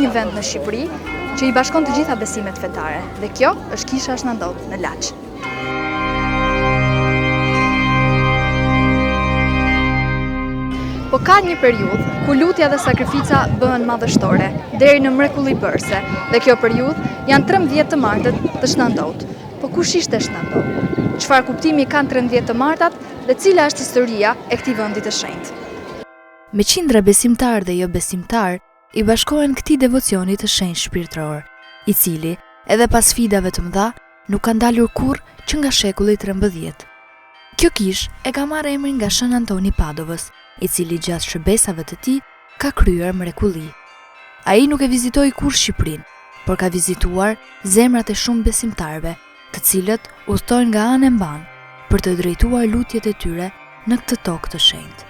një vend në Shqipëri që I bashkon të gjitha besimet fetare, dhe kjo është kisha Shnandot në Laç. Po ka një periudhë ku lutja dhe sakrifica bëhen madhështore, deri në mrekullibërse, dhe kjo periudhë janë 13 të martët të Shnandot. Po kush ishte Shnandot? Çfarë kuptimi kanë 13 të martat dhe cila është historia e këtij vendi të shenjtë? Me qindra besimtar dhe jo besimtar, I bashkohen këtij devocioni të shenjtë shpirtëror, I cili, edhe pas sfidave të mëdha, nuk ka ndalur kurrë që nga shekulli 13. Kjo kish e ka marrë emrin nga Shën Antoni Padovës, I cili gjatë shërbesave të tij ka kryer mrekulli. Ai nuk e vizitoi kurrë Shqipërinë, por ka vizituar zemrat e shumë besimtarëve, të cilët udhtojnë nga anë e mban për të drejtuar lutjet e tyre në këtë tokë të shenjtë.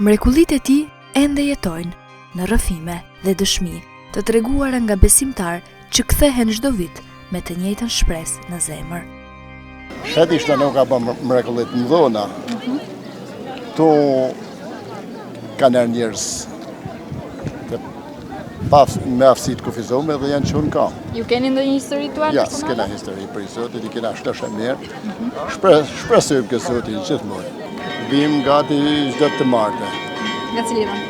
Mrekullitë e tij ende jetojnë në rrëfime dhe dëshmi të treguara nga besimtar që kthehen çdo vit me të njëjtën shpresë në zemër. Sheti Shnandot ka bërë mrekullit mëdhona. Tu kanë njerëz me aftësi të kufizuar dhe janë qenë ka. Ju keni ndonjë histori tuaj? Ja, s'kena histori për Zotit, I kena shtëshë mirë. Shpresojmë që Zoti gjithmonë. Vim gati çdo të martë. Nga cili vend?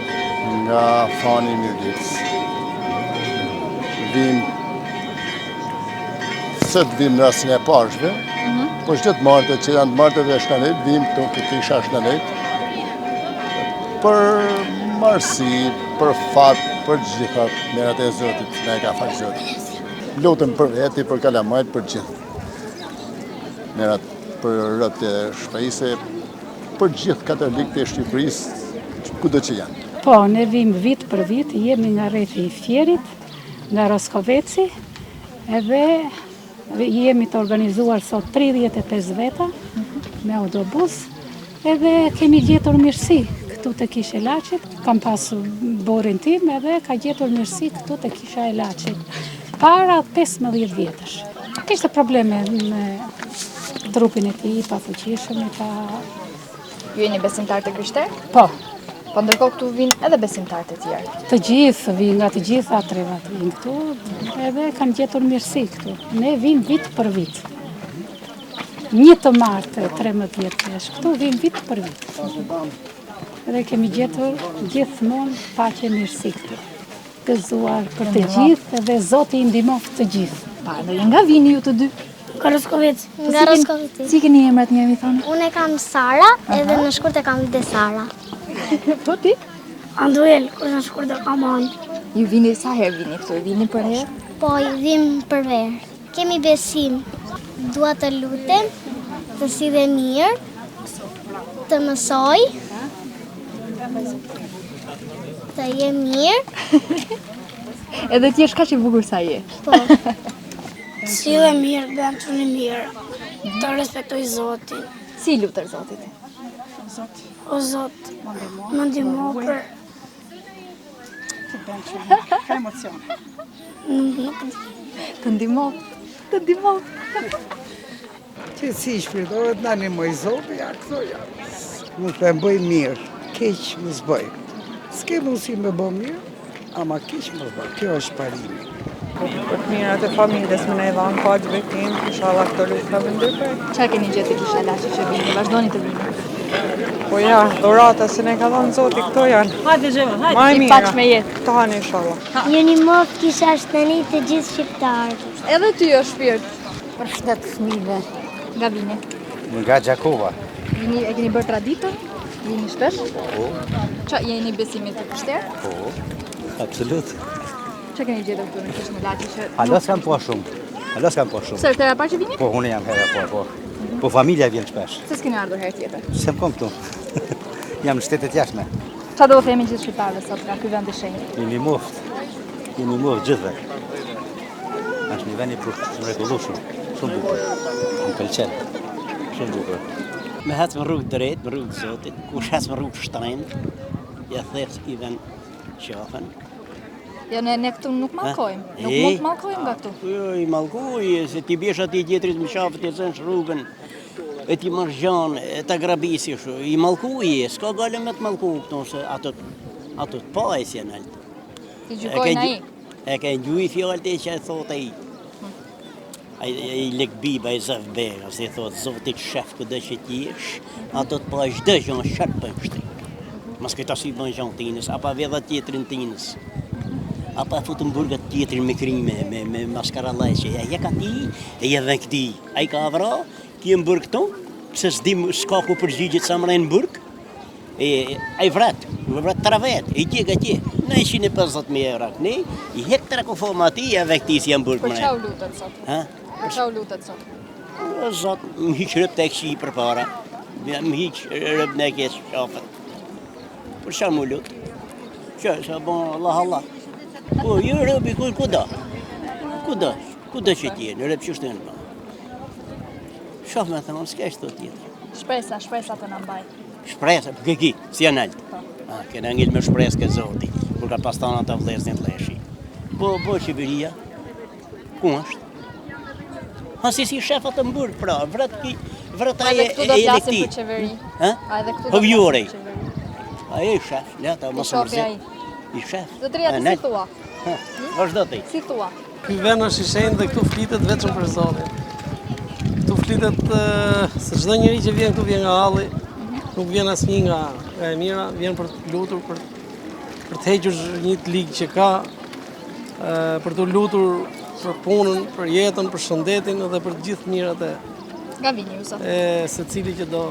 Nga Fani Mirdic. Vim se të vim në rastin e pashve, po çdo të martët që janë të martët e Shnandot, vim këtu ke kisha Shnandot për marsi, për fat, për gjitha merat e Zotit, ne ka fal Zotit. Lutem për veti, për kalamajt, për gjithë. Merat për rrët e shpejse, për gjithë katolikët e Shqipërisë, kudo që janë. Po, ne vim vit për vit, jemi nga rrethi I Fierit, nga Roskoveci, edhe jemi të organizuar sot 35 veta me autobus, edhe kemi gjetur mirësi këtu të kisha e Laçit, kam pasur borin tim edhe ka gjetur mirësi këtu të kisha e Laçit, para 15 vjetësh. Kishte probleme me trupin e tij, pa fuqishëm, Ju jeni besimtar të Krishter? Po. Po ndërkohë këtu vinë edhe besimtar të tjerë. Të gjithë vinë, nga të gjitha trevat vinë këtu, edhe kanë gjetur mirësi këtu. Ne vinë vit për vit. Një të martë, 13 vjetësh, këtu vinë vit për vit. Edhe kemi gjetur gjithmonë paqe mirësi këtu. Gëzuar për të gjithë edhe Zoti I ndihmoft të gjithë. Pa, dhe nga vini ju të dy? Nga Roskovec. Nga Roskovec. Si keni emrat njëri thonë? Unë e kam Sara, edhe në shkurt e kam dhe Sara. Po ti? Anduel, kur në shkurt e kam anë. Ju vini sa herë vini këtu? Vini për herë? Po, I vim për verë. Kemi besim. Dua të lutem, të sidhe mirë, të mësoj, të je mirë. Edhe ti je kaq I bukur sa je. Po. Të sidhe mirë, bëhem të një mirë, të respektoj Zotin. Si lutër Zotit? O Zot, më ndihmo për... Ka emocione. Të ndihmo. Që si shpirtohet, na ndihmoj Zoti, ja këto ja. Nuk të bëj mirë, keq më zbëj. S'ke mundësi me bë mirë, ama keq më zbëj. Kjo është parimi. Për të mirat e familjes më ne dhanë kaqëve tim, inshallah këto lutë në vëndëpër. Çfarë keni gjetë kisha Laçit që vini? Vazhdoni të vini. Po ja, dhurata se ne ka dhënë Zoti këto janë. Hajde Zheva, hajde. Ma e I mira. paq me jetë. Këto hanë inshallah. Jeni moft kisha Shnandot të gjithë shqiptarët. Edhe ty o shpirt. Përshëndet fëmijëve. Nga vini? Nga Gjakova. Vini e keni bërë traditën? Vini shpesh? Po. Qa jeni besimit të Krishter? Po, absolut. Që keni gjetur këtu në kishën e Laçit që... Alo s'kam po shumë. Pse është hera parë që vini? Po, unë jam hera po. Po familja vjen shpesh. Se s'keni ardhur herë tjetër? S'em kom këtu. Jam në shtetet jashtme. Qa do të themi gjithë shqiptarëve sot nga ky vend I shenjtë? Jeni moft gjithve. Është një vend I mrekullueshëm, shumë bukur. Më pëlqen. Shumë bukur. Me hecë më rrugë drejt, më rrugë Zotit, kush hecë më rrugë shtrejnë, ja thërës I ven qafën. Ja, ne këtu nuk mallkojmë. Nuk mund të mallkojmë nga këtu. Jo, I mallkoj, se ti bjesh ati gjetrit më qafët, e zënsh rrugën, e ti marrë gjanë, e ta grabisi shu. I mallkoj, s'ka gale me të mallkoj këtu, se ato të pajës janë altë. Ti gjykojnë ai? E ka ngjuj fjallët e që e thot ai. Ai lekbiba i Zafbega, se thot, zotit shef këtë që t'jesh, ato të pa çdo gjë shat për shtëp. Mas këta si bën gjën tinës, apo vedha tjetrin tinës. Apo futën burgat tjetrin me krime, me maskarallaqe. Ja ka ti, e ja dhe këti. Ai ka vra, ki në burg këto, pse s'dim s'ka ku përgjigjet sa mrejnë në burg. Ai vrat travet, i tjek atje. Në 150.000 euro, ne, i hek të rakofoma ati, ja dhe këti si janë burg Për çau lutet sot? Ha? Për çau lutet sot? O zot, më hiq rëb të këshi për para. Më hiq rëb në kesë shafët. Për çfarë më lut? Që, sa bon Allah. Po, ju rëbi, ku da? Ku da që t'jenë, rëb që shtë në. Shof me thëmë, s'ka shtë të tjetër. Shpresa të në mbaj. Shpresa, për këki, si janë altë. Këna ngil me shpresë ke zoti, kur ka pastana të vlesnit leshi. Po, Qeveria, ku është? Si shefat të mburg, pra, vrat aje këtu do flasim për qeveri. A edhe këtu do flasim për qeveri. Aje i shef, leta, mos mërzit. I shef. Zotëria, ti si thua? Vazhdo ti. Si thua? Ky vend është i shenjtë dhe këtu flitet vetëm për Zotin. Këtu flitet se çdo njeri që vjen këtu vjen nga halli, nuk vjen asnjë nga e mira, vjen për të lutur, për të hequr një ligj që ka, për të lutur për punën, për jetën, për shëndetin dhe për të gjithë mirat Nga vini ju sot? secili që do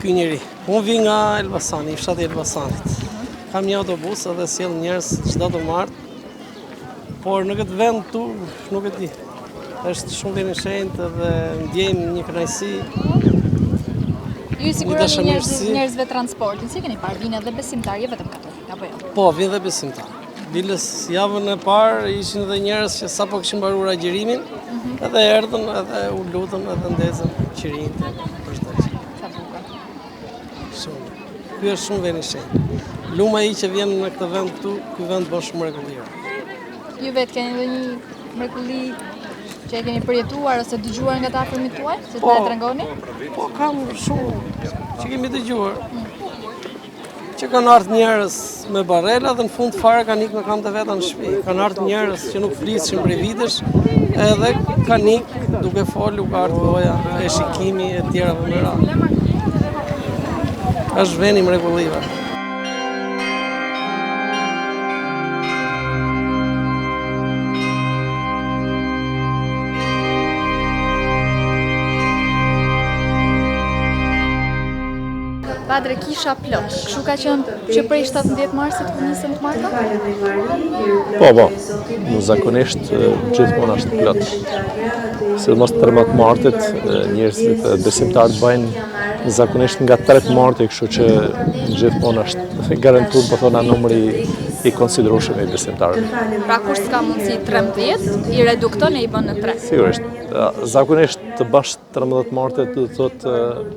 ky njeri. Unë vi nga Elbasani, fshati i Elbasanit. Kam një autobus edhe sjell njerëz çdo të martë, por në këtë vend tu nuk e di. Është shumë vend i shenjtë dhe ndjejmë një kënaqësi. Ju i siguroni njerëzve transportin, si keni parë, vinë edhe besimtarë, jo vetëm katolik, apo jo? Po, vinë dhe besimtarë. Dilës javën e parë ishin edhe njerëz që sapo kishin mbaruar agjërimin, edhe erdhën, edhe u lutën, edhe ndezën qirinte për çdo gjë. Sa bukur. Shumë. Ky është shumë vend i shenjtë. Luma i që vjen në këtë vend këtu, ky vend bën shumë mrekullier. Ju vetë keni edhe një mrekulli që e keni përjetuar ose dëgjuar nga të afërmit tuaj, se të na e tregoni? Po, kam shumë që kemi dëgjuar. Që kanë ardhur njerëz me barela dhe në fund fare kanë ikë me kam të veta në shtëpi. Kanë ardhur njerëz që nuk flishin prej vitesh, edhe kanë ikë duke folur, ka ardhur goja e shikimi e tjera me radhë. Është vend i mrekullive. Padre, kisha plot. Kështu ka qenë që prej 17 marsit kur nisën të marta? Po, zakonisht gjithmonë është plot. Sidomos 13 martit njerëzit besimtarët bëjnë zakonisht nga 3 marti, kështu që gjithmonë është garantuar, po thona, numri i konsiderueshëm i besimtarëve. Pra kur s'ka mundësi 13, i redukton e i bën në 3. Sigurisht. Zakonisht të bash 13 martet do të thotë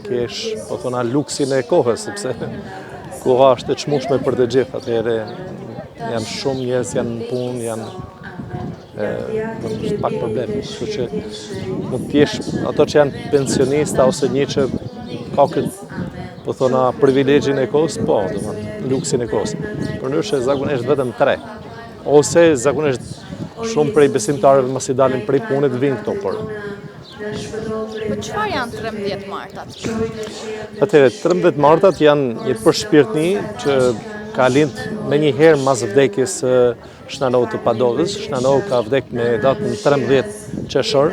kesh, po thona, luksin e kohës, sepse koha është e çmueshme për të gjithë, atëherë janë shumë njerëz, janë në punë, është pak problem. Kështu që mund të jesh ato që janë pensionista ose një që ka këtë, po thona, privilegjin e kohës, po, domethënë luksin e kohës. Përndryshe zakonisht vetëm 3. Ose zakonisht shumë prej besimtarëve mos i dalin prej punës vinë këto, por. Po çfarë janë 13 martat? Atëherë 13 martat janë një përshpirtni që ka lind me një herë mas vdekjes së Shnanov të Padovës. Shnanov ka vdek me datën 13 qershor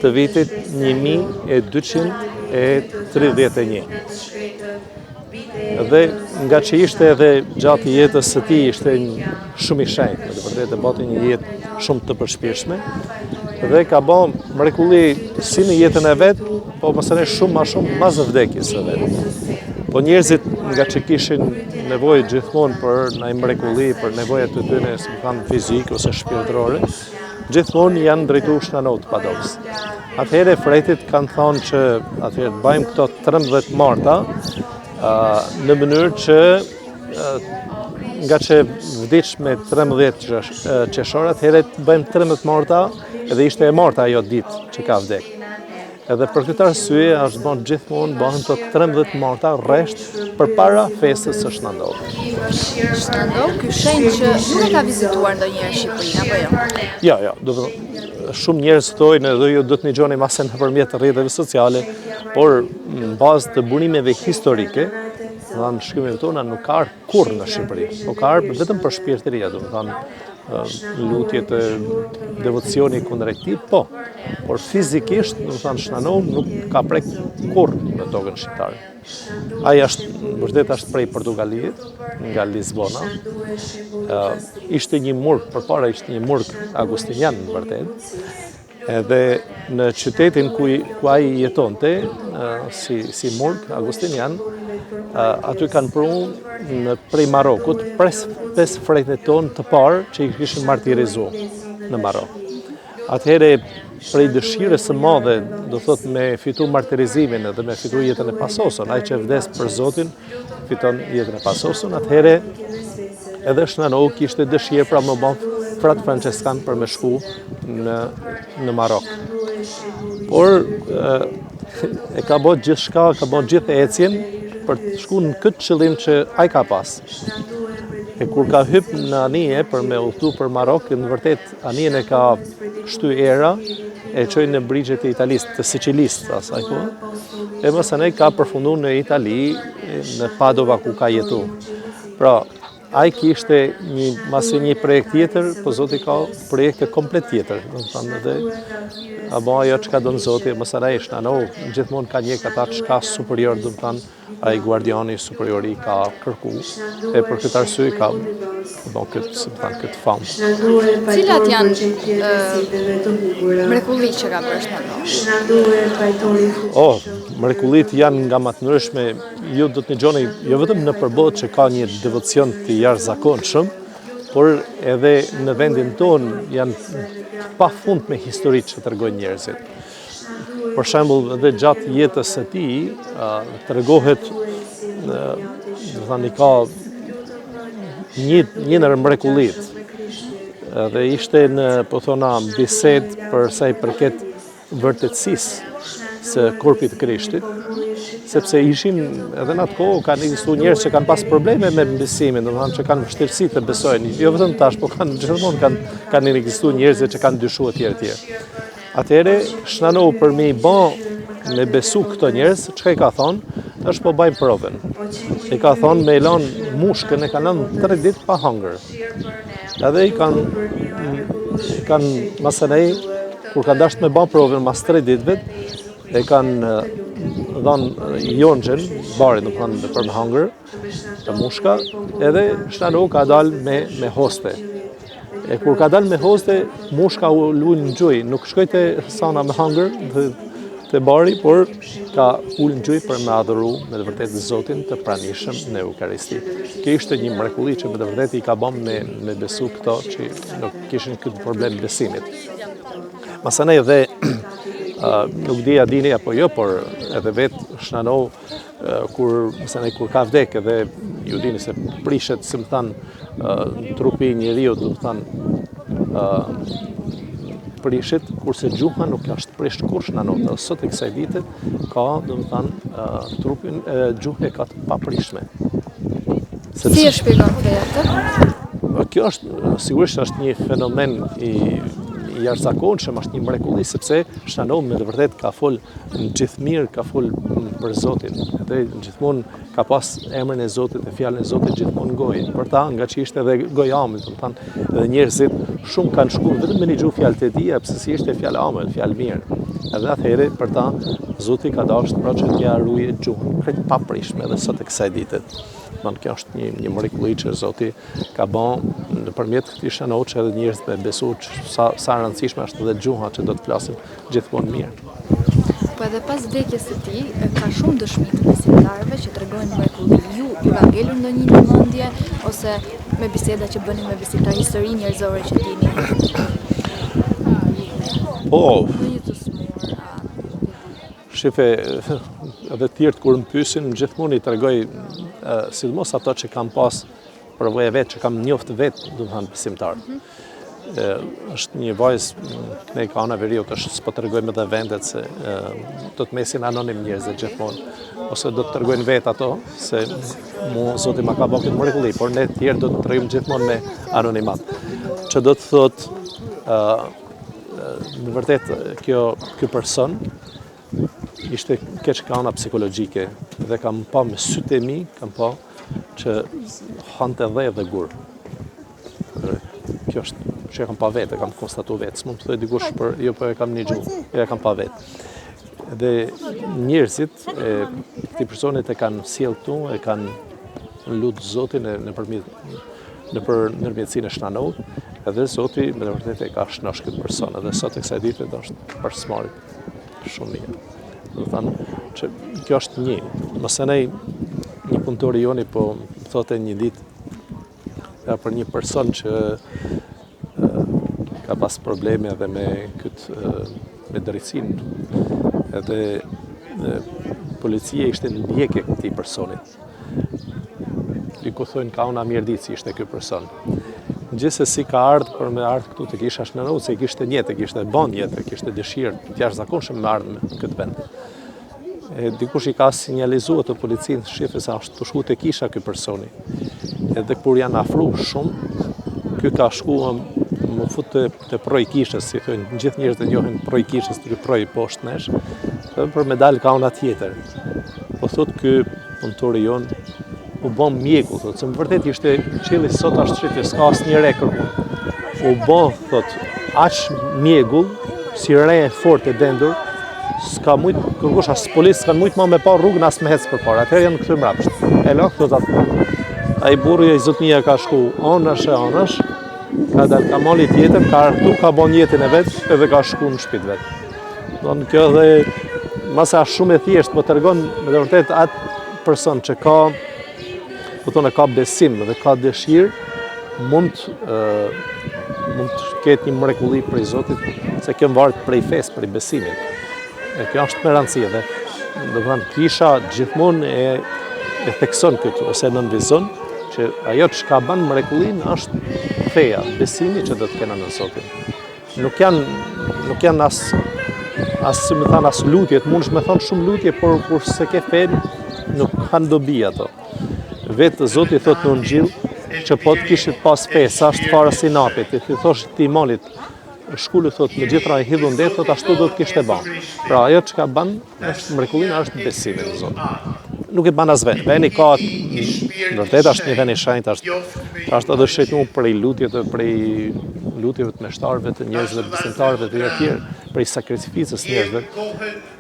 të vitit 1231. Dhe nga që ishte edhe gjatë jetës së tij ishte shumë i shenjtë, në të vërtetë bati një jetë shumë të përshpirshme dhe ka bërë mrekulli si në jetën e vet, po mësëre shumë ma shumë mas vdekjes së vet. Po njerëzit nga që kishin nevojë gjithmonë për një mrekulli, për nevojat të tyre, si më thanë fizike ose shpirtërore, gjithmonë janë drejtuar Shnanov të Padovës. Atëherë fretit kanë thonë që atëherë bëjmë këto 13 marta, në mënyrë që nga që vdiq me 13 qershor, atëherë bëjmë 13 marta edhe ishte e marta ajo ditë që ka vdek. Edhe për këtë arsye është bën gjithmonë bëhen të 13 marta rresht përpara festës së Shnandov. Shnandov, ky shenjë që nuk e ka vizituar ndonjëherë Shqipërinë apo jo? Jo, do të thonë shumë njerëz thonë edhe ju do të ngjoni masë nëpërmjet rrjeteve sociale, por në bazë të burimeve historike, në shkrimeve tona nuk ka ardhur kurrë në Shqipëri, po ka ardhur vetëm për shpirtëria, do të thonë lutjet e devocioni kundër këtij, po. Por fizikisht, do të thonë Shnanov nuk ka prek kurrë në tokën shqiptare. Ai vërtet është prej Portugalit, nga Lisbona. Ishte një murg, përpara ishte një murg agustinian në vërtet. Edhe në qytetin ku ai jetonte, si murg agustinian, aty kanë prunë prej Marokut 5 frejtë tonë të parë që i kishin martirizuar në Marok. Atëhere prej dëshirës së madhe, do thot me fitu martirizimin dhe me fitu jetën e pasosën, ai që vdes për Zotin fiton jetën e pasosën, atëhere edhe Shnanov kishte dëshirë pra më bën frat franceskan për me shku në Marok. Por e ka bërë gjithçka, ka bërë gjithë ecjen për të shku në këtë qëllim që ai ka pas. E kur ka hyp në anije për me udhëtu për Marok, në vërtet anijen e ka shty era, e çoi në brigjet e Italisë, të Sicilisë asaj kohë. E mësane ka përfunduar në Itali, në Padova ku ka jetu. Pra, ai kishte një projekt tjetër, po Zoti ka projekte komplet tjetër. Do të thonë edhe apo ajo çka don Zoti, mësane Shnanov gjithmonë ka një ata çka superior, do të thonë ai guardiani superiori ka kërku, e për këtë arsye ka këtë famë. Cilat janë mrekullitë që ka bërë Shnandov? Mrekullitë janë nga matëndryshme, ju do të ngjoni jo vetëm në përbot që ka një devocion të jashtëzakonshëm, por edhe në vendin tonë janë pafund me histori që tregojnë njerëzit. Për shembull, edhe gjatë jetës së tij, tregohet, do thani ka një ndër mrekullitë. Dhe ishte në, po thona, bisedë për sa i përket vërtetësisë së korpit të Krishtit, sepse ishin edhe në atë kohë kanë ekzistuar njerëz që kanë pas probleme me besimin, do të thonë që kanë vështirësi të besojnë. Jo vetëm tash, por gjithmonë kanë ekzistuar njerëz që kanë dyshuar etj. Atëhere, Shnanov për me i me besu këto njerëz, çka i ka thonë, është po bajmë provën. I ka thonë me lanë mushkën, e ka lanë 3 ditë pa hangër. Edhe i kanë masanej, kur kanë dashtë me bajmë provën mas 3 ditëve, e kanë dhanë jonxhen, barin, do të thonë për me hangër, të mushka, edhe Shnanov ka dalë me hoste. E kur ka dalë me hoste, mushka u lull në gjuj, nuk shkoj të sana me hangër të bari, por ka ullë në gjuj për me adhuru me të vërtet Zotin të pranishëm në Eukaristi. Kjo ishte një mrekulli që me të vërtet i ka bëm me besu këto që nuk kishin këtë problem besimit. Masanej edhe, nuk di a dini apo jo, por edhe vetë Shnanov, kur ka vdek edhe ju dini se prishet, si më thanë, trupi njeriu, do të thonë, prishit, kurse gjuha nuk është prisht kurrë Shnanov. Sot e kësaj dite ka, do të thonë, trupin gjuhë e ka të paprishme. Si e shpjegon këtë? Kjo është sigurisht është një fenomen i jashtëzakonshëm, është një mrekulli, sepse Shnanov me të vërtet ka fol në gjithë mirë, ka fol për Zotin. Dhe gjithmonë ka pas emrin e Zotit e fjalën e Zotit gjithmonë në gojë. Për ta, nga që ishte edhe gojamit, do të thonë, edhe njerëzit shumë kanë shkuar vetëm me një gjuhë fjalë të tij, pse si ishte fjalë amël, fjalë mirë. Edhe atëherë për ta Zoti ka dashur pra që t'ia ruajë gjuhën krejt paprishme edhe sot e kësaj dite. Kjo është një mrekulli që Zoti ka bën nëpërmjet këtij Shnanov që edhe njerëzit me besu sa rëndësishme është edhe gjuha që do të flasim gjithmonë mirë. Po edhe pas vdekjes së tij, ka shumë dëshmi të besimtarëve që tregojnë mrekulli. Ju ka ngelur ndonjë në mendje ose me biseda që bëni me besimtar histori njerëzore që dini? Po. Shife, edhe tjertë kur më pyesin, gjithmonë i tregoj, sidomos ato që kam pas përvojë vetë, që kam njoftë vetë, do të thënë besimtar. është një vajzë ne ka ana veriut, është s'po tregojmë edhe vendet se do të mesin anonim njerëzit gjithmonë, ose do të tregojnë vetë ato se Zoti ma ka bërë këtë mrekulli, por ne të tjerë do të tregojmë gjithmonë me anonimat. Që do të thotë në vërtet ky person ishte keq ka ana psikologjike dhe kam pa me sytë e mi, kam pa që hante dhe gur. Kjo është që e kam pa vetë, e kam konstatu vetë, s'mund të thoj dikush për jo për e kam një gjuhë, e kam pa vetë. Dhe njerëzit e këtij personit e kanë sjell këtu, e kanë lutë Zotin nëpër ndërmjetësinë e Shnanut, edhe Zoti me të vërtetë e ka shnosh këtë person, edhe sot e kësaj dite do është përsëmarit shumë mirë. Do të thënë që kjo është një, mëse ne një punëtor i joni po thotë një ditë për një person që ka pas probleme edhe me me drejtsinë, edhe policia ishte në ndjekje këtij personit. Diku thonë ka una mjerditësi ishte ky person. Gjithsesi ka ardhur për me ardhur këtu të kisha Shnanut, se kishte jetë, kishte bën jetë, kishte dëshirë të jashtëzakonshme me ardhur në këtë vend. Dikush i ka sinjalizuar të policinë, shifë se është të shku të kisha ky personi. Edhe kur janë afru shumë, ky ka shkuar më fut të proj kishës, si thënë, gjithë njerëzit e njohin proj kishës, të proj poshtë nesh, dhe për me dalë ka una tjetër. Po thot ky punëtori jon u bën mjeku, thot, se më vërtet ishte qelli sot ashtë shqipje, s'ka asnjë rekord. U bën, thot, aq mjegull, si re e fort e dendur, s'ka mujt, kërkush as policë s'kan mujt ma me pa rrugën as me hec përpara. Atëherë janë këtu mrapsht. E la, thot atë. Ai burri i zotnia ka shku anash, ka dalë ka mali tjetër, ka artu, ka bon jetën e vetë, edhe ka shku në shtëpinë vet. Don kjo dhe mase është shumë e thjeshtë, po tregon me të vërtetë atë person që ka, po thonë ka besim dhe ka dëshirë, mund të ketë një mrekulli prej Zotit, se kjo varet prej fesë, prej besimit. E kjo është me rëndësi dhe do të thënë kisha gjithmonë e thekson këtë ose nënvizon që ajo që ka bën mrekullin është feja, besimi që do të kenë në Zotin. Nuk janë as si më thanë as lutjet, mundesh me thonë shumë lutje, por kur se ke fen nuk kanë dobi ato. Vetë Zoti thotë në Ungjil që po të kishit pas fe, sa është fara si napit, ti thosh ti malit shkullu thot me gjithra e hidhun det, thot ashtu do të kishte ban. Pra ajo që ka ban është mrekullina është besimi në Zotin. Nuk e ban as ven. Veni ka vërtet është një ven i shenjtë, është edhe shëjtuar prej lutjeve të meshtarëve, të njerëzve të besimtarëve të tjerë, prej sakrificës njerëzve.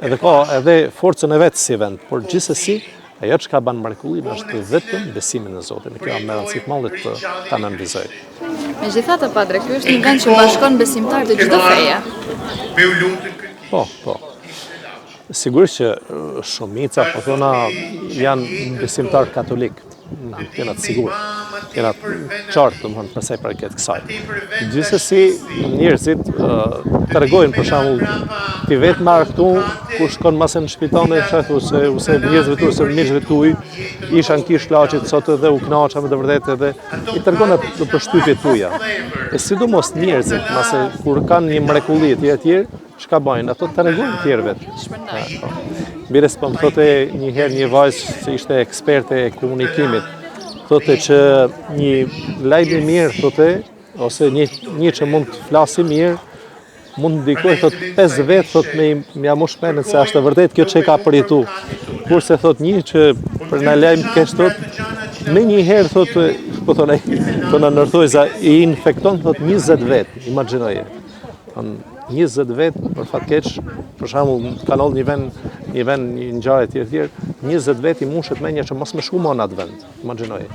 Edhe ka edhe forcën e vetë si vend, por gjithsesi ajo që ka ban mrekullin është vetëm besimi në Zotin. Kjo me rëndësi të madhe ta nënvizoj. Megjithatë, Padre, ky është një vend që bashkon besimtarë të çdo feje. Po. Sigurisht që shumica, po thona, janë besimtarë katolik. Jena të sigur, jena qartë, të më thënë, përse për këtë kësaj. Gjithsesi, njerëzit të regojnë, për shembull, ti vetë marrë këtu, kur shkon masë në shpitane, shëthu se njerëzve tu, se miqve tuj, isha në kish laqit sot edhe u knaqa me të vërdet edhe, i të regojnë të përshtypje tuja. E sidomos njerëzit, masë kur kanë një mrekulli tjetër, çka bajnë, ato të regojnë tjerëve. Bires po më thote një vajzë që ishte eksperte e komunikimit, thote që një lajm i mirë, thote, ose një që mund të flasi mirë, mund të ndikoj, thotë 5 vetë, thotë me jamu shpenet se është e vërdet kjo që ka përjetu. Kurse thotë një që për në lajm të kesh, thotë, me një herë, thotë, po thonë në nërthojza, i infekton, thotë 20 vetë, imagjinoje. 20 vetë, për fatkeq, për shembull, ka ndodhur një ngjarje tjetër, 20 vetë i mushet me një që mos më shku më në atë vend, imagjinoje.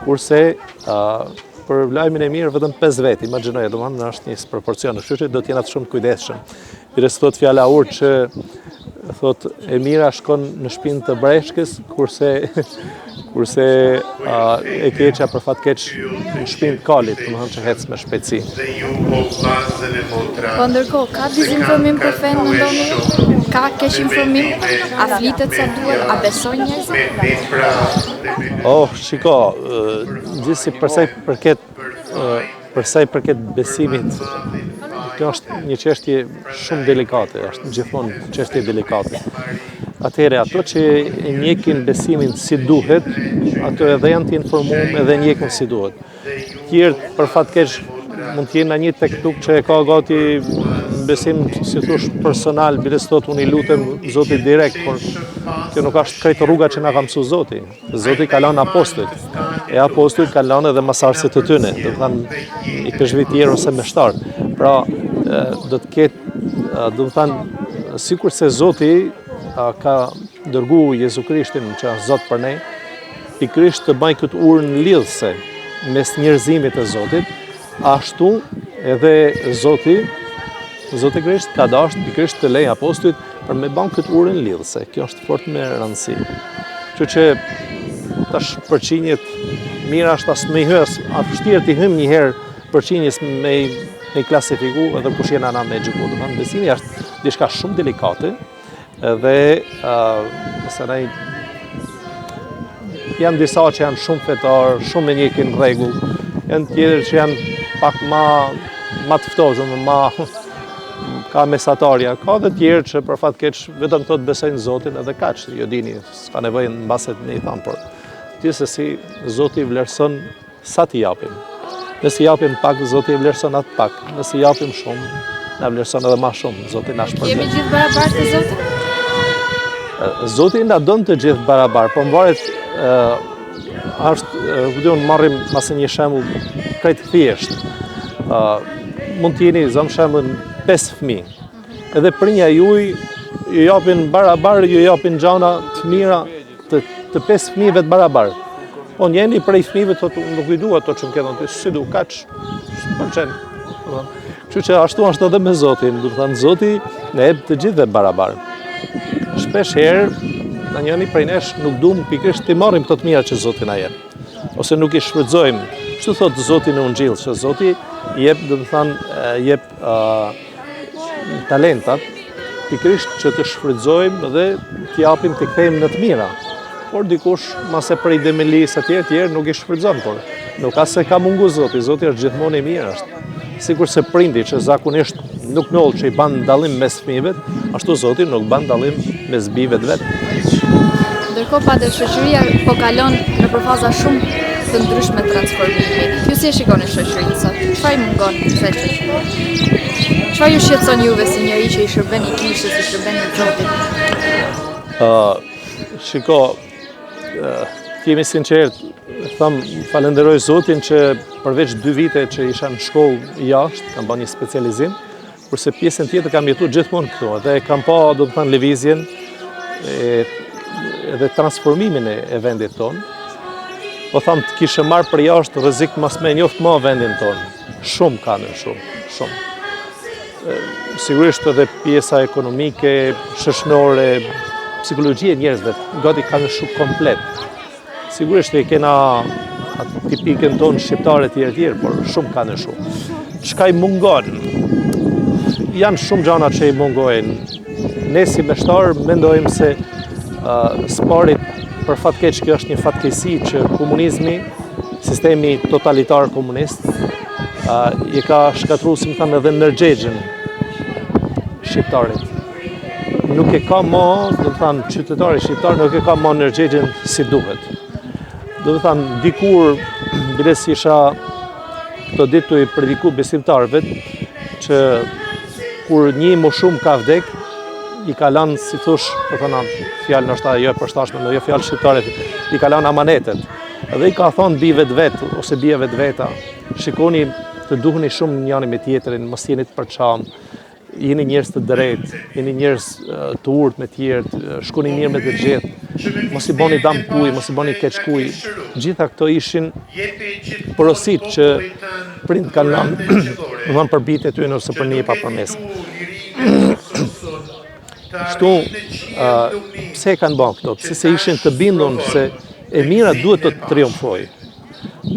Kurse për lajmin e mirë vetëm 5 vetë, imagjinoje, domethënë është një proporcion, kështu që do të jena shumë të kujdesshëm. Pires thot fjala urt që thot e mira shkon në shtëpinë të breshkës, kurse e keqja për fat keq në shtëpinë të kalit, domethënë që hec me shpejtësi. Po ndërkohë, ka dezinformim për fen në ndonjë? Ka keq informim? A flitet sa duhet? A besojnë njerëzit? Shiko, gjithsesi përsa i përket për sa i përket besimit, kjo është një çështje shumë delikate, është gjithmonë çështje delikate. Atëherë ato që e njekin besimin si duhet, ato edhe janë të informuar edhe njekin si duhet. Tjerë për fat keq mund të jenë një tek tuk që e ka gati besim, si thosh, personal, biles thot unë i lutem Zotit direkt, por kjo nuk është krejt rruga që na ka mësuar Zoti. Zoti ka lënë apostujt. E apostujt kanë lënë edhe masarësit të tyre, do të thënë i peshvitjer ose meshtar. Pra do të ketë, do të thënë, sikur se Zoti ka dërgu Jezu Krishtin që është Zot për ne, pikërisht të bëjë këtë urën lidhëse mes njerëzimit të Zotit, ashtu edhe Zoti Krisht ka dashur pikërisht të lejë apostujt për me bën këtë urën lidhëse. Kjo është fort me rëndësi. Kështu që tash përqinjet mira është as me hyrës, a vështirë të hym një herë përqinjes me klasifiku edhe kush jena na me xhiku. Do të thonë besimi është diçka shumë delikate dhe mësërej janë disa që janë shumë fetar, shumë me njekin rregull, janë tjerë që janë pak ma të ftohtë, ka mesatarja, ka dhe tjerë që për fat keq vetëm këto të besojnë Zotin edhe kaq, jo dini, s'ka nevojë mbase me i thamë, por gjithsesi Zoti vlerëson sa t'i japim. Nëse japim pak, Zoti vlerëson atë pak. Nëse japim shumë, na vlerëson edhe më shumë. Zoti na shpërblet. Jemi gjithë barabartë te Zoti? Zoti na don të gjithë barabartë, po mvaret është marrim masë një shembull krejt thjesht. Mund të jeni zëm shembull 5 fëmijë. Edhe prinja juaj ju japin barabar, ju japin gjana të mira të 5 fëmijëve të barabar. Po njeni prej fëmijëve thotë nuk i dua ato që më kanë, si du kaç, s'pëlqen. Kështu që ashtu është edhe me Zotin, do të thënë Zoti ne jep të gjithëve barabar. Shpesh herë na njëri prej nesh nuk duam pikërisht të marrim këto të mira që Zoti na jep. Ose nuk i shfrytëzojmë. Kështu thotë Zoti në Ungjil, që Zoti jep, do të thënë, jep talentat pikërisht që të shfrytëzojmë dhe t'i japim të kthejmë në të mira. Por dikush, mase prej demelis e tjerë nuk i shfrytëzon, por nuk ka se ka mungu Zoti. Zoti është gjithmonë i mirë është. Sikur se prindi që zakonisht nuk noll që i ban dallim mes fëmijëve, ashtu Zoti nuk ban dallim mes bijve të vet. Ndërkohë padet shoqëria po kalon në faza shumë të ndryshme transformimi. Ju si e shikoni shoqërinë sot? Çfarë mungon kësaj shoqërie? Çfarë ju shqetëson juve si njëri që i shërben i kishës, i shërben i Zotit? Shiko, jemi sinqert, falenderoj Zotin që përveç 2 vite që isha në shkollë jashtë, kam bërë një specializim, kurse pjesën tjetër kam jetuar gjithmonë këtu, dhe kam pa, do të thënë, lëvizjen edhe transformimin e vendit tonë. Po thamë të kishe marrë për jashtë rrezik mas me njoftë ma vendin tonë. Shumë ka në shumë. Sigurisht edhe pjesa ekonomike, shoqërore, psikologjia e njerëzve, gati kanë shumë komplet. Sigurisht e kena atë tipikën tonë shqiptare tjerë, por shumë kanë shumë. Çka i mungon? Janë shumë gjana që i mungojnë. Ne si meshtar mendojmë se sparit për fat keq kjo është një fatkeqësi që komunizmi, sistemi totalitar komunist, i ka shkatruar, si më thanë, edhe ndërgjegjën shqiptarit. Nuk e ka më, do të thënë, qytetari shqiptar nuk e ka më ndërgjegjën si duhet. Do të thënë, dikur, biles isha këto ditë të i prediku besimtarëve që kur një më shumë ka vdek, i ka lanë, si thush, po thëna, fjalë nështë jo e përshtatshme, jo fjalë shqiptare, i ka lanë amanetet. Dhe i ka thonë bijve të vetë, ose bijeve të veta, shikoni të duheni shumë njëri me tjetrin, mos jeni të përçam, jeni njerëz të drejtë, jeni njerëz të urtë me tjerët, shkoni mirë me të gjithë, mos i boni dam kuj, mos i boni keq kuj. Gjitha këto ishin porosit që prind kanë lanë, domethënë për bijtë e tyre ose për nipa përmesa. Kështu, pse kanë bërë këto? Pse se ishin të bindur se e mira duhet të triumfojë.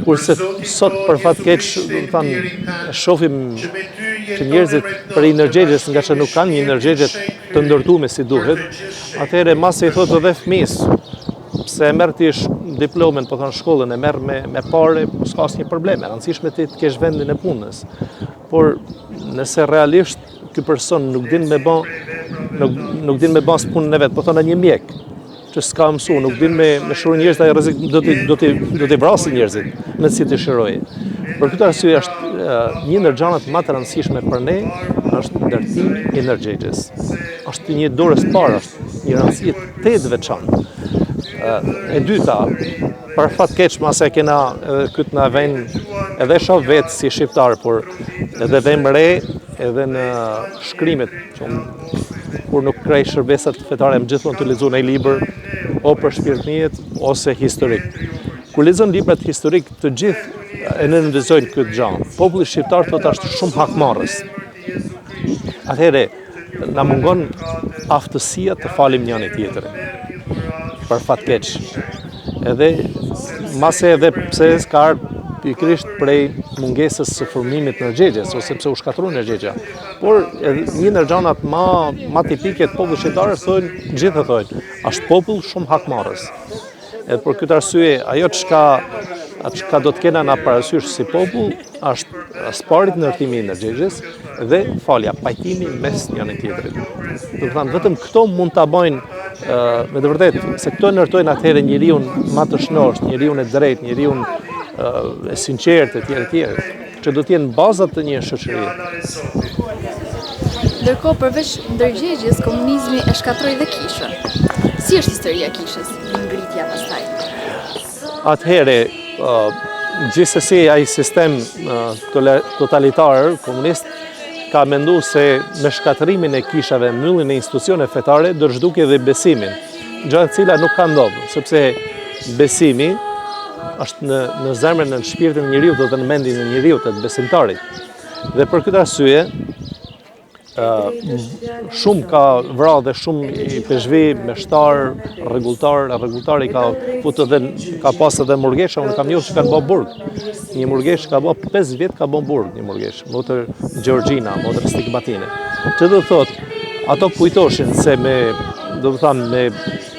Kurse sot për fat keq, shohim që njerëzit për ndërgjegjes, nga që nuk kanë një ndërgjegje të ndërtuar si duhet, atëherë mas e thotë edhe fëmis, se e merr ti diplomen, po thonë shkollën, e merr me pare, s'ka asnjë problem, e rëndësishme ti të kesh vendin e punës. Por nëse realisht ky person nuk din me bën punën e vet, po thonë një mjek që s'ka mësu, nuk din me shuru njerëzit, ai rrezik do t'i vrasë njerëzit në si të shirojë. Për këtë arsye është një ndër gjanat më të rëndësishme për ne është ndërtimi i energjetës. Është një dorës parë, është një rëndësi të veçantë. E dyta, për fat keq mase kena këtë na vjen edhe shoh vetë si shqiptar, por edhe vem re edhe në shkrimet, kur nuk krej shërbesat fetare, më gjithmonë të lexoj një libër o për shpirtënijet ose historik. Kur lexon librat historik, të gjithë e nënvizojnë këtë gjë. Populli shqiptar thotë është shumë hakmarrës. Atëherë na mungon aftësia të falim njëri tjetrin. Për fat keq. Edhe mase edhe pse ka pikërisht prej mungesës së formimit në energjetës ose pse u shkatërron energjetja. Por një ndër gjanat më tipike të popullit shqiptar thonë, gjithë thonë, është popull shumë hakmarrës. Edhe për këtë arsye, ajo çka do të kena na parasysh si popull është sparit ndërtimi i energjetës dhe falja, pajtimi mes njëri tjetrit. Do të thonë vetëm këto mund ta bëjnë me të vërtetë, se këto ndërtojnë atëherë njeriu më të shnosht, njeriu e drejtë, njeriu e sinqertë etj, që do të jenë bazat të një shoqërie. Ndërkohë, përveç ndërgjegjjes, komunizmi e shkatroi dhe kishën. Si është historia e kishës, ngritja pastaj? Atëherë, gjithsesi ai sistem totalitar komunist ka menduar se me shkatrimin e kishave, mbylljen e institucione fetare do zhdukë dhe besimin, gjë e cila nuk ka ndodhur, sepse besimi është në zemrën, në shpirtin e njeriu dhe në mendjen e njeriu të besimtarit. Dhe për këtë arsye, shumë ka vrarë dhe shumë i peshvi, meshtar, rregulltar i ka futur dhe ka pas edhe murgesha, unë kam njohur që kanë bërë burg. Një murgesh ka bërë 5 vjet ka bërë burg, një murgesh, motër Gjeorgjina, motër Stigmatine. Që do thotë, ato kujtoshin se me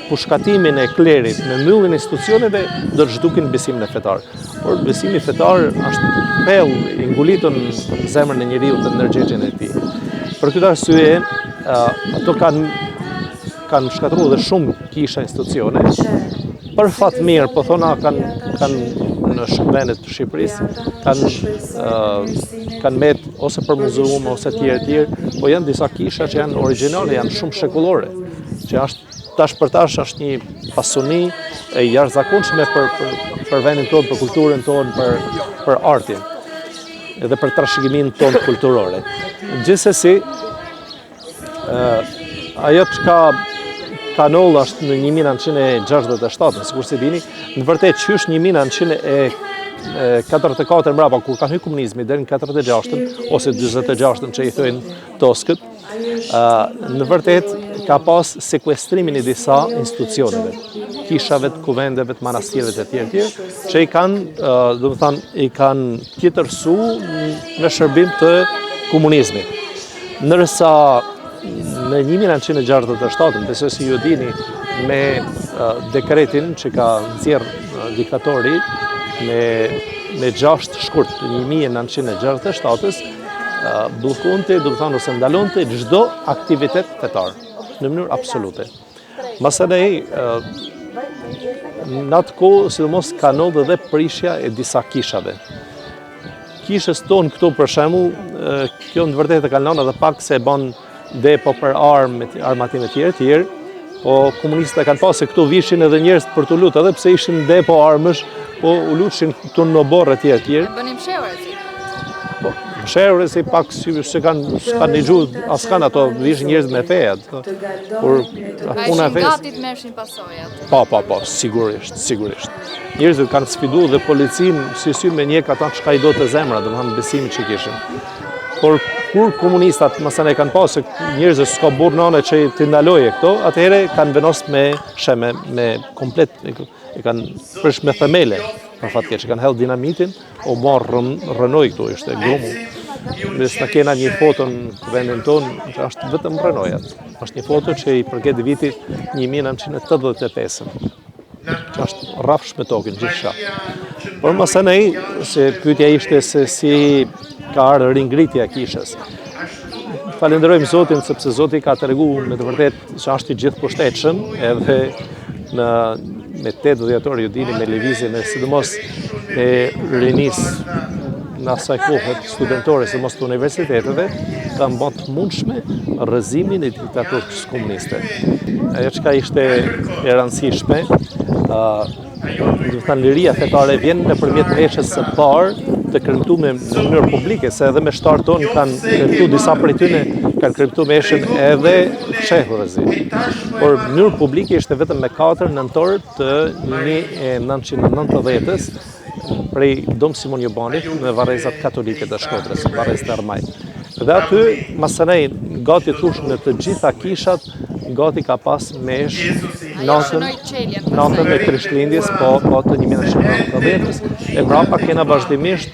pushkatimin e klerit, me mbylljen e institucioneve, do të zhdukin besimin e fetar. Por besimi fetar është thellë i ngulitur në zemrën e njeriu të energjetën e tij. Për këtë arsye, ato kanë shkatruar dhe shumë kisha institucione. Për fat mirë, po thona kanë në shumë vende të Shqipërisë, kanë met ose për muzeum ose tjerë, po janë disa kisha që janë origjinale, janë shumë shekullore, që për tash është një pasuni e jashtëzakonshme për vendin tonë, për kulturën tonë, për artin edhe për trashëgiminë tonë kulturore. Gjithsesi, ajo çka ka ndodhur është në 1967, sikur si dini, në vërtet qysh 1944 mbrapa, kur ka hyrë komunizmi deri në 46 ose 46 që i thojnë toskët, në vërtet ka pas sekuestrimin e disa institucioneve, kishave, kuvendeve, manastireve të tjerë, që i kanë tjetërsu në shërbim të komunizmit. Ndërsa në 1967, besoj si ju dini, me dekretin që ka nxjerrë diktatori me 6 shkurt të 1967, bllokonte, ose ndalonte çdo aktivitet fetar në mënyrë absolute. Masadej, në atë kohë, sidomos ka ndodhur edhe prishja e disa kishave. Kishës tonë këtu për shembull, kjo në vërtetë ka lënë edhe pak se e bën depo për armatime të tjerë, po komunistët kanë pasur se këtu vishin edhe njerëz për të lutur, edhe pse ishin depo armësh, po u lutshin këtu në oborre të tjerë. Bënim fshehurë. Po, fshehurë si pak se kanë dëgjuar askan ato vishin njerëz me fe. Por puna e fesë. Gati të merrshin pasojat. Po, sigurisht. Njerëzit kanë sfiduar dhe policinë si me njek ata çka i do të zemra, domethënë besimin që kishin. Por kur komunistat mësane kanë pasë njerëzit s'ka burë nëne që të ndaloje këto, atëhere kanë vendos me sheme, me komplet, e kanë përsh me themele, për fatke që kanë hellë dinamitin, o marë rënoj këtu, ishte grumu. Mes në kena një foto në vendin tonë, që është vetëm rënojat. është një foto që i përket vitit 1985. rrafsh me tokën gjithçka. Por masanej, se pyetja ishte se si ka ardhur ringritja e kishës. Falenderojmë Zotin sepse Zoti ka treguar me të vërtetë që është i gjithë pushtetshëm, edhe me 8 dhjetor ju dini me lëvizjen e sidomos e rinis në asaj kohë studentore, sidomos të universiteteve, ka bërë të mundshme rrëzimin e diktaturës komuniste. Ajo çka ishte e rëndësishme, do të thënë liria fetare vjen nëpërmjet veshjes së parë të kremtuar në mënyrë publike, se edhe me shtarë tonë kanë kremtuar disa prej tyre kanë kremtuar veshjen edhe shehurëzi. Por në mënyrë publike ishte vetëm me 4 nëntor të 1990-s prej Dom Simon Jobanit në varrezat katolike të Shkodrës, varrezat e Armaj. Dhe aty, masanej, gati thush në të gjitha kishat, gati ka pas mesh natën e Krishtlindjes, po të 1990-s. E mbrapa kena vazhdimisht,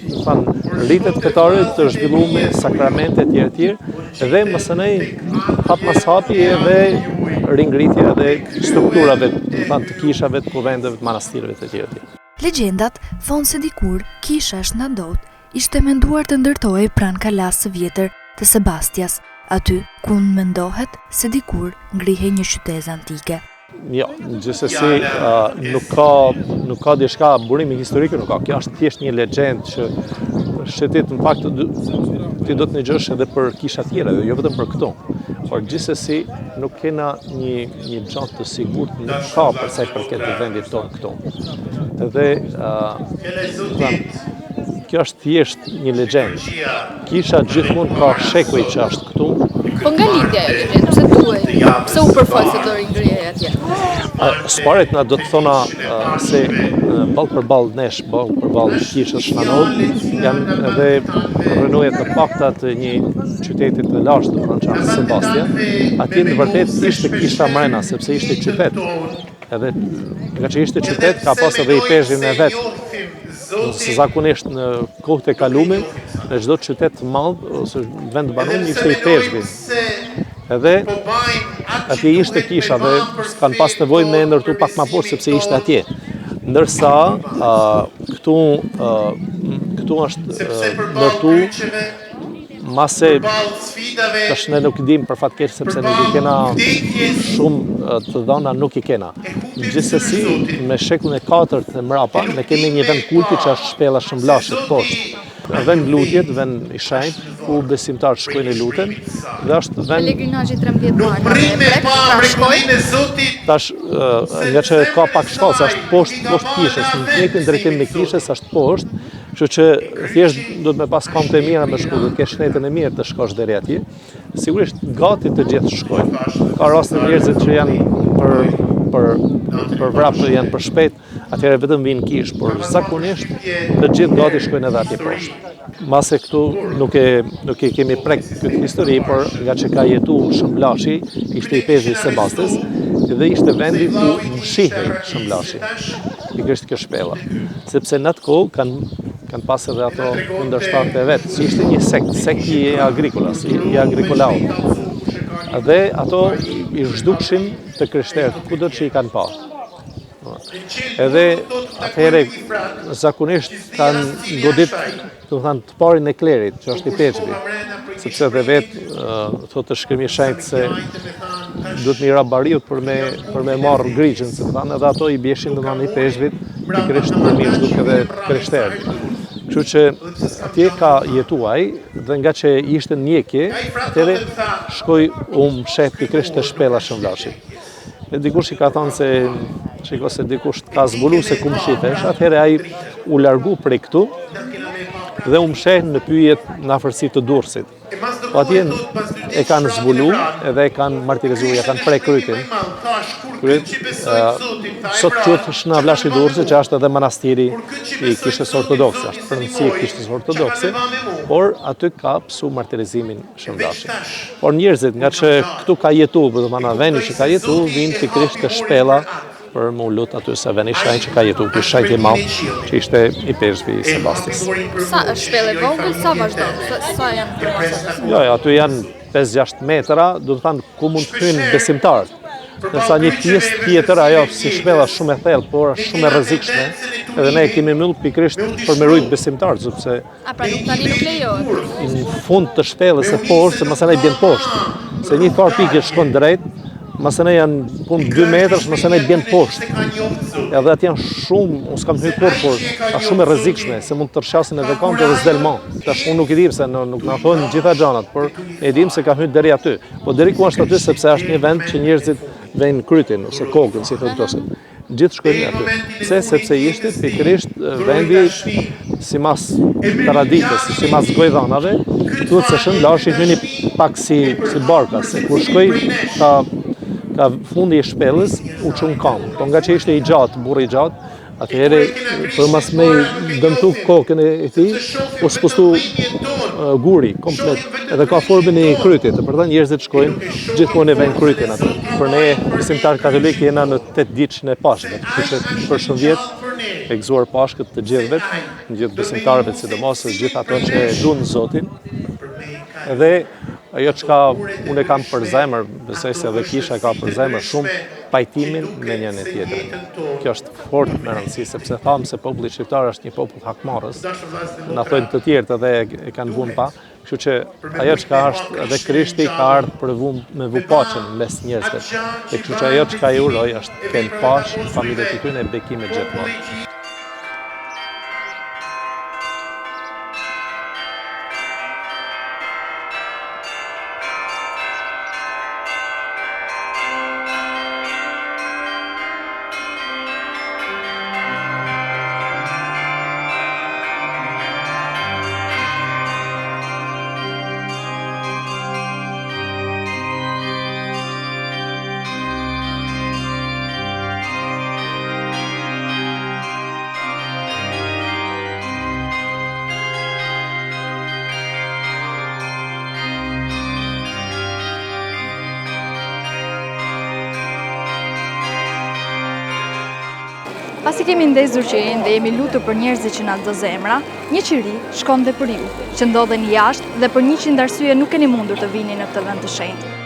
rritet fetare të zhvillume, sakramente tjerë, dhe masanej, hap pas hapi edhe ringritja dhe strukturave të kishave, të kuvendeve, të manastirëve të tjerë. Legjendat thonë se dikur kisha e Shnandot ishte menduar të ndërtohej pranë kalasë së vjetër të Sebastias, aty ku mendohet se dikur ngrihej një qytet antike. Jo, gjithsesi nuk ka diçka burimi historik, nuk ka. Kjo është thjesht një legjend që shtetit në fakt ti do të ndëgjosh edhe për kisha tjera, jo vetëm për këto. Por gjithsesi nuk kena një gjatë të sigurt nuk ka për sa i përket të vendit tonë këto. Edhe kjo është thjesht një legjend. Kisha gjithmonë ka shekuj që është këtu. Po nga lidhja e legjend, pse duhet? Pse u përfol se do ringrihej atje? Sparet na do të thona se ballë për ballë nesh, ballë për ballë kishës Shnandot, janë edhe rënoje të pakta të një qytetit të lashtë, do të thonë Sebastia. Atje në vërtet ishte kisha mrena, sepse ishte qytet. Edhe nga që ishte qytet, ka pas edhe i pezhin e vet. Se zakonisht në kohët e kalume, në çdo qytet të madh ose vend të banuar ishte i pezhvi. Edhe atje ishte kisha dhe kanë pas nevojë me ndërtu pak më poshtë sepse ishte atje. Ndërsa këtu është ndërtu mase tash ne nuk dim për fat keq sepse nuk i kena shumë të dhëna, nuk i kena. Gjithsesi me shekullin e 4 të mrapa ne kemi një vend kulti që është shpella Shëmbllashit poshtë. Vend lutjet, vend i shenjtë, ku besimtarët shkojnë e luten, dhe është vend Pelegrinazhi 13 martë. Tash nga që ka pak shkallë, se është poshtë kishës, në të njëjtin drejtim me kishës është poshtë, kështu që thjesht do të me pas kam të mira me shku, do të kesh shnetën e mirë të shkosh deri atje. Sigurisht gati të gjithë shkojnë. Ka raste njerëzit që janë për vrapë janë për shpejt, atëherë vetëm vinë kish, por zakonisht të gjithë gati shkojnë edhe atje poshtë. Mase këtu nuk e kemi prek këtë histori, por nga që ka jetu Shëmbllashi, ishte i pezhi Sebastis, dhe ishte vendi ku mshihej Shëmbllashi, pikërisht kjo shpella. Sepse në atë kohë kanë pas edhe ato kundërshtarët e vetë, si ishte një sekti i agrikolas, i agrikolau. Dhe ato i zhdukshin të krishterët, kudo që i kanë pa. Edhe atëherë zakonisht kanë godit të parin e klerit, që është i pezhvi, sepse dhe vetë thotë të shkrimi shenjtë se duhet një rabariut për me marrë grigjën, se edhe ato i bjeshin dhe i pezhvit, pikërisht për mirë zhduk edhe krishterët. Kështu që atje ka jetuaj, dhe nga që ishte njekje, atëherë shkoj mshet pikërisht të shpella Shëmbllashit. E dikush i ka thonë se dikush ka zbulu se ku mshitesh, atëherë ai u largu prej këtu dhe u msheh në pyjet në afërsi të Durrësit. Po atje e kanë zbulu edhe e kanë martirizuar, ja kanë prek krytin. Sot quhet Shnavllashi i Durrësit, që është edhe manastiri i kishës ortodokse, është pranë e kishës ortodokse, por aty ka psu martirizimin Shëmbllashi. Por njerëzit nga që këtu ka jetu, do të thonë vendi që ka jetu, vinë pikërisht të shpella për më lut aty se veni shenjtë që ka jetu, ky shenjtë i madh që ishte i pezhvi i Sebastis. Sa është shpellë e vogël, sa vazhdon? Sa janë? Jo, aty janë 5-6 metra, do të thonë ku mund të hyjnë besimtarët. Ndërsa një pjesë tjetër, ajo si shpella shumë e thellë, por është shumë e rrezikshme, edhe ne e kemi mbyll pikërisht për me rujt besimtarët, sepse pra tani nuk lejohet. në fund të shpellës së poshtë, se masanej bjen poshtë. Se një farë pikë shkon drejt, masanej janë punë 2 metrash, masanej bjen poshtë. Edhe atë janë shumë, unë s'kam hyrë kur, por është shumë e rrezikshme, se mund të rrshjasin edhe këmbë edhe s'delmon. Tash unë nuk i dim se nuk na thonë gjitha gjanat, por e dim se ka hyrë deri aty. Po deri ku është aty sepse është një vend që njerëzit vejnë krytin ose kokën, si thotë tose. Gjithë shkojnë aty. Pse? Sepse ishte pikërisht vendi simas traditës, simas gojdhanave, duhet se shën lashi hyni pak si barka, se kur shkoj ka fundi i shpellës u çon kam. Po nga që ishte i gjatë, burri i gjatë, atëherë për mas me dëmtu kokën e tij, u spustu guri komplet. Edhe ka formën e krytit, për ta njerëzit shkojnë gjithmonë e vënë krytin atë. Për ne besimtar katolik jena në 8 ditën e Pashkët, kështu që për shumë vjet e gëzuar Pashkët të gjithëve, të gjithë besimtarëve, sidomos të gjithë ato që e duan Zotin. Edhe ajo çka unë e kam për zemër, besoj se edhe kisha ka për zemër shumë pajtimin me njën e tjetrin. Kjo është fort me rëndësi, sepse thamë se populli shqiptar është një popull hakmarrës, na thonë të tjerët edhe e kanë vënë pa, kështu që ajo çka është edhe Krishti ka ardhur për me vu paqen mes njerëzve. E kështu që ajo çka i uroj është të kenë paqe në familjet e tyre e bekime gjithmonë. Pasi kemi ndezur qerin dhe jemi lutur për njerëzit që na do zemra, një qiri shkon dhe për ju, që ndodhen jashtë dhe për 100 arsye nuk keni mundur të vini në këtë vend të shenjtë.